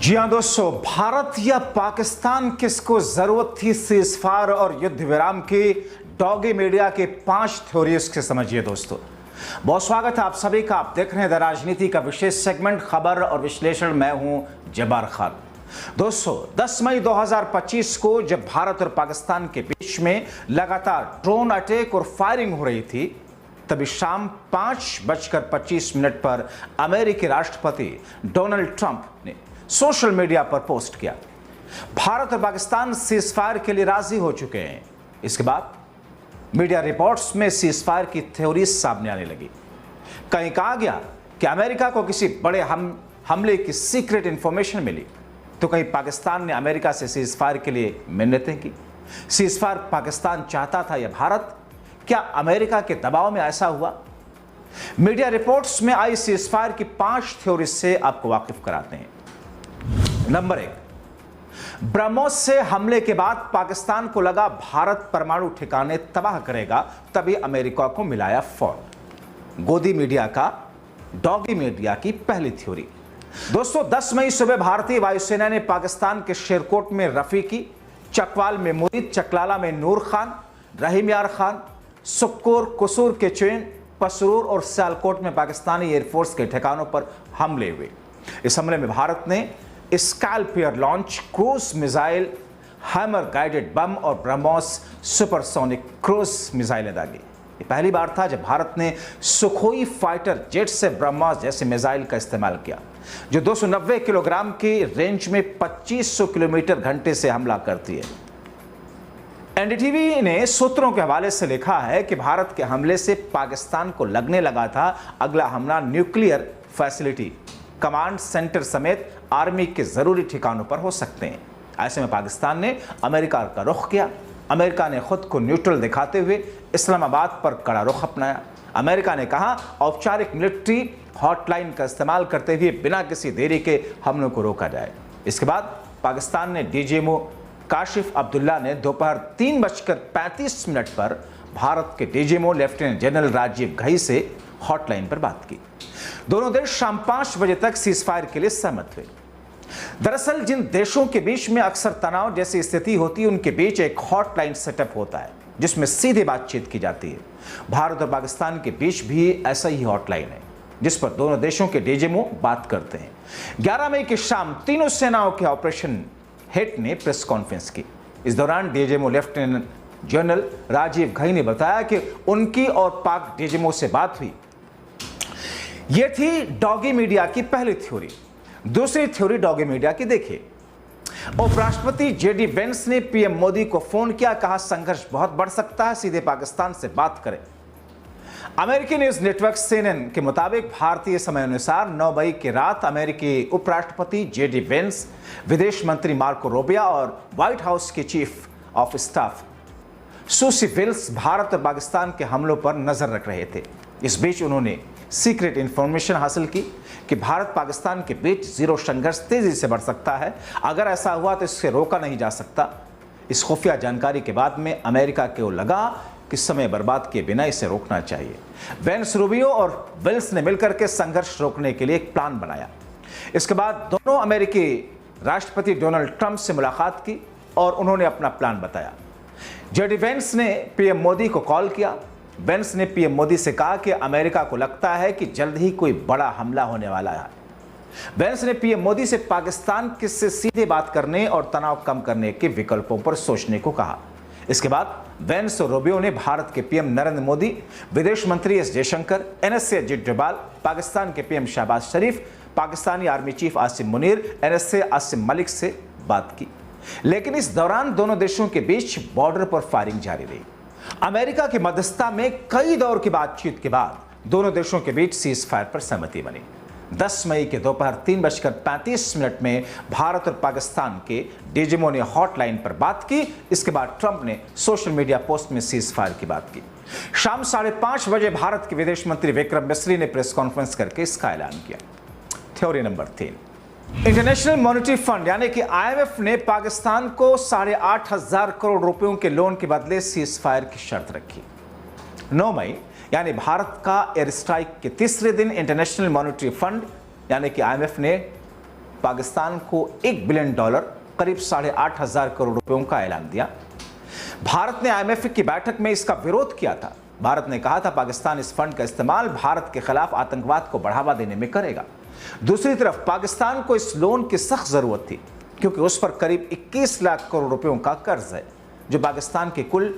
जी हाँ दोस्तों, भारत या पाकिस्तान किसको जरूरत थी सीजफायर और युद्ध विराम की? डॉगी मीडिया के 5 थ्योरीज के समझिए दोस्तों। बहुत स्वागत है आप सभी का। आप देख रहे हैं द राजनीति का विशेष सेगमेंट खबर और विश्लेषण। मैं हूं जब्बार खान। दोस्तों 10 मई 2025 को जब भारत और पाकिस्तान के बीच में लगातार ड्रोन अटैक और फायरिंग हो रही थी, तभी शाम 5:25 पर अमेरिकी राष्ट्रपति डोनाल्ड ट्रंप ने सोशल मीडिया पर पोस्ट किया, भारत और पाकिस्तान सीजफायर के लिए राजी हो चुके हैं। इसके बाद मीडिया रिपोर्ट्स में सीजफायर की थ्योरी सामने आने लगी। कहीं कहा गया कि अमेरिका को किसी बड़े हमले की सीक्रेट इंफॉर्मेशन मिली, तो कहीं पाकिस्तान ने अमेरिका से सीजफायर के लिए मिन्नतें की। सीजफायर पाकिस्तान चाहता था या भारत? क्या अमेरिका के दबाव में ऐसा हुआ? मीडिया रिपोर्ट्स में आई सीजफायर की 5 थ्योरी से आपको वाकिफ कराते हैं। नंबर 1, ब्रह्मोस से हमले के बाद पाकिस्तान को लगा भारत परमाणु ठिकाने तबाह करेगा, तभी अमेरिका को मिलाया फोन। गोदी मीडिया का डॉगी मीडिया की पहली थ्योरी। दोस्तों 10 मई सुबह भारतीय वायुसेना ने पाकिस्तान के शेरकोट में रफीकी, चकवाल में मुरीद, चकलाला में नूर खान, रहीम यार खान, सुक्कोर, कुसूर के चैन, पसरूर और सियालकोट में पाकिस्तानी एयरफोर्स के ठिकानों पर हमले हुए। इस हमले में भारत ने SCALP launch cruise missile, Hammer guided bomb और ब्रह्मोस सुपरसोनिक क्रूज मिसाइलें दागी। ये पहली बार था जब भारत ने सुखोई फाइटर जेट से ब्रह्मोस जैसे मिसाइल का इस्तेमाल किया, जो 290 किलोग्राम की रेंज में 2500 किलोमीटर घंटे से हमला करती है। एनडीटीवी ने सूत्रों के हवाले से लिखा है कि भारत के हमले से पाकिस्तान को लगने लगा था अगला हमला न्यूक्लियर फैसिलिटी, कमांड सेंटर समेत आर्मी के जरूरी ठिकानों पर हो सकते हैं। ऐसे में पाकिस्तान ने अमेरिका का रुख किया। अमेरिका ने खुद को न्यूट्रल दिखाते हुए इस्लामाबाद पर कड़ा रुख अपनाया। अमेरिका ने कहा औपचारिक मिलिट्री हॉटलाइन का इस्तेमाल करते हुए बिना किसी देरी के हमलों को रोका जाए। इसके बाद पाकिस्तान ने डीजीएमओ काशिफ अब्दुल्ला ने दोपहर 3:35 पर भारत के DGMO lieutenant general Rajiv Ghai से हॉटलाइन पर बात की। दोनों देश शाम 5 बजे तक सीजफायर के लिए सहमत हुए। दरअसल जिन देशों के बीच में अक्सर तनाव जैसी स्थिति होती है, उनके बीच एक हॉटलाइन सेटअप होता है जिसमें सीधे बातचीत की जाती है। भारत और पाकिस्तान के बीच भी ऐसा ही हॉटलाइन है जिस पर दोनों देशों के डीजीएमओ बात करते हैं। 11 मई की शाम तीनों सेनाओं के ऑपरेशन हेड ने प्रेस कॉन्फ्रेंस की। इस दौरान DGMO lieutenant general Rajiv Ghai ने बताया कि उनकी और पाक डीजीएमओ से बात हुई। यह थी डॉगी मीडिया की पहली थ्योरी। दूसरी थ्योरी डॉगी मीडिया की देखिए। उपराष्ट्रपति जेडी वेंस ने पीएम मोदी को फोन किया, कहा संघर्ष बहुत बढ़ सकता है, सीधे पाकिस्तान से बात करें। अमेरिकी न्यूज नेटवर्क CNN के मुताबिक भारतीय समय अनुसार 9 मई की रात अमेरिकी उपराष्ट्रपति जेडी वेंस, विदेश मंत्री मार्को रूबियो और व्हाइट हाउस के chief of staff Susie Wiles Bharat और पाकिस्तान के हमलों पर नजर रख रहे थे। इस बीच उन्होंने सीक्रेट इंफॉर्मेशन हासिल की कि भारत पाकिस्तान के बीच जीरो संघर्ष तेजी से बढ़ सकता है। अगर ऐसा हुआ तो इससे रोका नहीं जा सकता। इस खुफिया जानकारी के बाद में अमेरिका को लगा कि समय बर्बाद किए बिना इसे रोकना चाहिए। वेंस, रूबियो और विल्स ने मिलकर के संघर्ष रोकने के लिए एक प्लान बनाया। इसके बाद दोनों अमेरिकी राष्ट्रपति डोनाल्ड ट्रंप से मुलाकात की और उन्होंने अपना प्लान बताया। जेडी वेंस ने पीएम मोदी को कॉल किया। वेंस ने पीएम मोदी से कहा कि अमेरिका को लगता है कि जल्द ही कोई बड़ा हमला होने वाला है। वेंस ने पीएम मोदी से पाकिस्तान से सीधे बात करने और तनाव कम करने के विकल्पों पर सोचने को कहा। इसके बाद वेंस और रूबियो ने भारत के पीएम नरेंद्र मोदी, विदेश मंत्री एस जयशंकर, NSA अजीत डोभाल, पाकिस्तान के PM Shehbaz Sharif, Pakistani army chief Asim Munir, NSA Asim Malik से बात की। लेकिन इस दौरान दोनों देशों के बीच बॉर्डर पर फायरिंग जारी रही। अमेरिका की मध्यस्थता में कई दौर की बातचीत के बाद दोनों देशों के बीच सीजफायर पर सहमति बनी। 10 मई के दोपहर 3:35 में भारत और पाकिस्तान के डीजीएमओ ने हॉटलाइन पर बात की। इसके बाद ट्रंप ने सोशल मीडिया पोस्ट में सीजफायर की बात की। शाम 5:30 बजे भारत के विदेश मंत्री विक्रम मिस्री ने प्रेस कॉन्फ्रेंस करके इसका ऐलान किया। Theory number 3, international monetary fund यानी कि IMF ने पाकिस्तान को 8,500 करोड़ रुपयों के लोन के बदले सीजफायर की शर्त रखी। 9 मई यानी भारत का एयर स्ट्राइक के तीसरे दिन इंटरनेशनल मॉनेटरी फंड यानी कि IMF ने पाकिस्तान को $1 बिलियन करीब 8,500 करोड़ रुपयों का ऐलान दिया। भारत ने IMF की बैठक में इसका विरोध किया था। भारत ने कहा था पाकिस्तान इस फंड का इस्तेमाल भारत के खिलाफ आतंकवाद को बढ़ावा देने में करेगा। दूसरी तरफ पाकिस्तान को इस लोन की सख्त जरूरत थी क्योंकि उस पर करीब 21 लाख करोड़ रुपयों का कर्ज है जो पाकिस्तान के कुल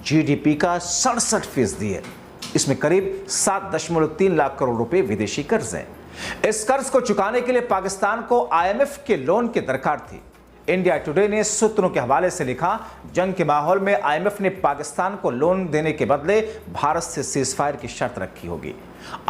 GDP का 67% है। इसमें करीब 7.3 लाख करोड़ रुपए विदेशी कर्ज है। इस कर्ज को चुकाने के लिए पाकिस्तान को IMF के लोन की दरकार थी। इंडिया टुडे ने सूत्रों के हवाले से लिखा, जंग के माहौल में IMF ने पाकिस्तान को लोन देने के बदले भारत से सीजफायर की शर्त रखी होगी।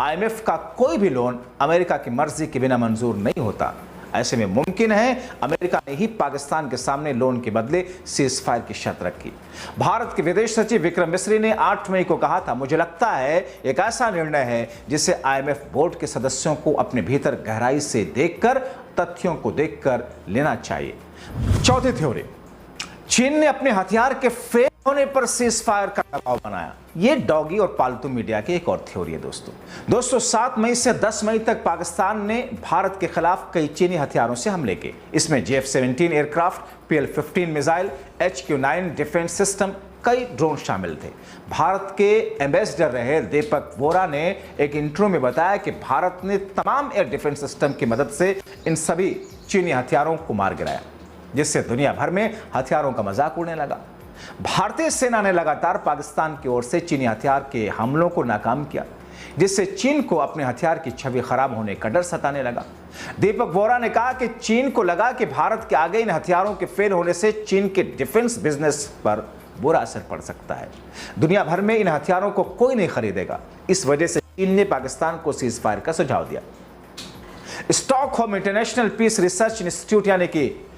IMF का कोई भी लोन अमेरिका की मर्जी के बिना मंजूर नहीं होता। ऐसे में मुमकिन है अमेरिका ने ही पाकिस्तान के सामने लोन के बदले सीजफायर की शर्त रखी। भारत के विदेश सचिव विक्रम मिस्री ने 8 मई को कहा था, मुझे लगता है एक ऐसा निर्णय है जिसे IMF बोर्ड के सदस्यों को अपने भीतर गहराई से देखकर, तथ्यों को देखकर लेना चाहिए। चौथी थ्योरी, चीन ने अपने हथियार के फेल होने पर सीजफायर का दबाव बनाया। यह डॉगी और पालतू मीडिया की एक और थ्योरी है दोस्तों 7 मई से 10 मई तक पाकिस्तान ने भारत के खिलाफ कई चीनी हथियारों से हमले किए। इसमें JF-17 aircraft, PL-15 missile, HQ-9 defence system, कई ड्रोन शामिल थे। भारत के एम्बेसडर रहे दीपक वोरा ने एक इंटरव्यू में बताया कि भारत ने तमाम एयर डिफेंस सिस्टम की मदद से इन सभी चीनी हथियारों को मार गिराया, जिससे दुनिया भर में हथियारों का मजाक उड़ने लगा। भारतीय सेना ने लगातार पाकिस्तान की ओर से चीनी हथियार के हमलों को नाकाम किया, जिससे चीन को अपने हथियार की छवि खराब होने का डर सताने लगा। दीपक वोरा ने कहा कि चीन को लगा कि भारत के आगे इन हथियारों के फेल होने से चीन के डिफेंस बिजनेस पर बुरा असर पड़ सकता है। दुनिया भर में इन हथियारों को कोई नहीं खरीदेगा। इस वजह से चीन ने पाकिस्तान को सीजफायर का सुझाव दिया। Stockholm International Peace Research Institute यानी कि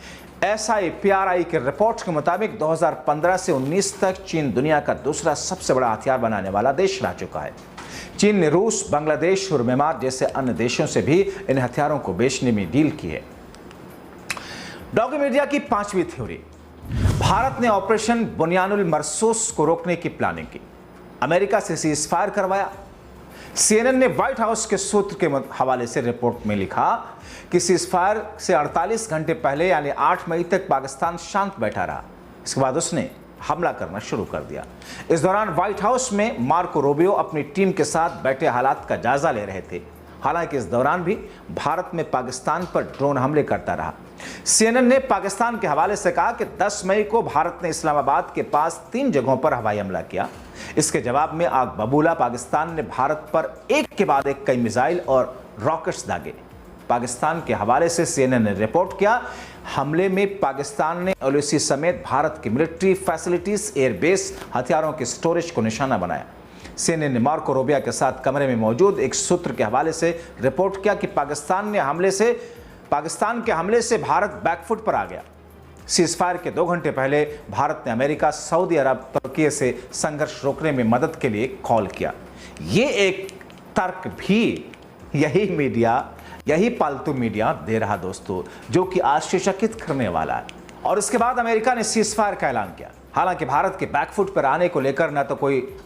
SIPRI के रिपोर्ट के मुताबिक 2015 से 19 तक चीन दुनिया का दूसरा सबसे बड़ा हथियार बनाने वाला देश रह चुका है। चीन ने रूस, बांग्लादेश और म्यांमार जैसे अन्य देशों से भी इन हथियारों को बेचने में डील की है। डॉगी मीडिया की 5वीं थ्योरी, भारत ने ऑपरेशन बुनियानुल मरसूस को रोकने की प्लानिंग की, अमेरिका से सीजफायर करवाया। CNN ने व्हाइट हाउस के सूत्र के हवाले से रिपोर्ट में लिखा कि सीजफायर से 48 घंटे पहले यानी 8 मई तक पाकिस्तान शांत बैठा रहा। इसके बाद उसने हमला करना शुरू कर दिया। इस दौरान व्हाइट हाउस में मार्को रूबियो अपनी टीम के साथ बैठे हालात का जायजा ले रहे थे। हालांकि इस दौरान भी भारत में पाकिस्तान पर ड्रोन हमले करता रहा। CNN ने पाकिस्तान के हवाले से कहा कि 10 मई को भारत ने इस्लामाबाद के पास 3 जगहों पर हवाई हमला किया। इसके जवाब में आग बबूला पाकिस्तान ने भारत पर एक के बाद एक कई मिसाइल और रॉकेट्स दागे। पाकिस्तान के हवाले से CNN ने रिपोर्ट किया, हमले में पाकिस्तान ने LOC समेत भारत की मिलिट्री फैसिलिटीज, एयरबेस, हथियारों के स्टोरेज को निशाना बनाया। CNN ने मार्को रूबियो के साथ कमरे में मौजूद एक सूत्र के हवाले से रिपोर्ट किया कि पाकिस्तान के हमले से भारत बैकफुट पर आ गया। सीजफायर के 2 घंटे पहले भारत ने अमेरिका, सऊदी अरब, तुर्की से संघर्ष रोकने में मदद के लिए कॉल किया। ये एक तर्क भी यही पालतू मीडिया दे रहा दोस्तों, जो कि आश्चर्यचकित करने वाला है। और इसके बाद अमेरिका ने सीजफायर का ऐलान किया। हालांकि भारत के बैकफुट पर आने को लेकर न तो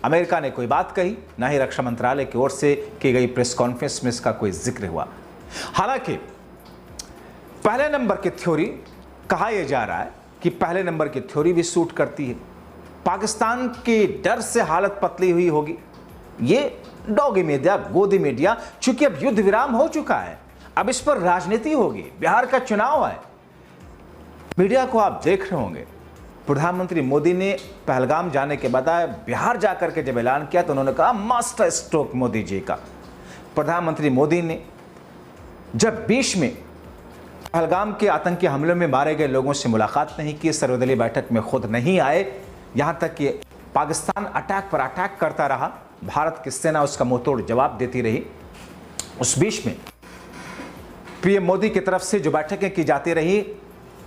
अमेरिका ने कोई बात कही, न ही रक्षा मंत्रालय की ओर से की गई प्रेस कॉन्फ्रेंस में इसका कोई जिक्र हुआ। हालांकि पहले नंबर की थ्योरी कहा यह जा रहा है कि पहले नंबर की थ्योरी भी सूट करती है। पाकिस्तान के डर से हालत पतली हुई होगी। ये डॉगी मीडिया, गोदी मीडिया, चूंकि अब युद्ध विराम हो चुका है, अब इस पर राजनीति होगी। बिहार का चुनाव है। मीडिया को आप देख रहे होंगे, प्रधानमंत्री मोदी ने पहलगाम जाने के बजाय बिहार जाकर के जब ऐलान किया तो उन्होंने कहा मास्टर स्ट्रोक मोदी जी का। प्रधानमंत्री मोदी ने जब बीच में पहलगाम के आतंकी हमलों में मारे गए लोगों से मुलाकात नहीं की, सर्वदलीय बैठक में खुद नहीं आए, यहां तक कि पाकिस्तान अटैक पर अटैक करता रहा, भारत की सेना उसका मुंहतोड़ जवाब देती रही। उस बीच में पीएम मोदी की तरफ से जो बैठकें की जाती रही,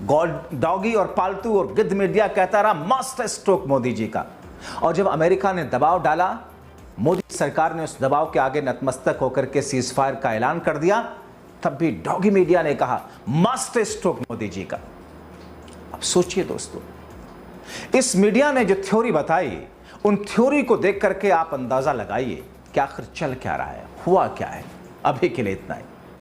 डॉगी और पालतू और गिद्ध मीडिया कहता रहा मास्टर स्ट्रोक मोदी जी का। और जब अमेरिका ने दबाव डाला, मोदी सरकार ने उस दबाव के आगे नतमस्तक होकर के सीजफायर का ऐलान कर दिया, तब भी डॉगी मीडिया ने कहा मास्टर स्ट्रोक मोदी जी का। अब सोचिए दोस्तों, इस मीडिया ने जो थ्योरी बताई, उन थ्योरी को देख करके आप अंदाजा लगाइए कि आखिर चल क्या रहा है, हुआ क्या है। अभी के लिए इतना ही।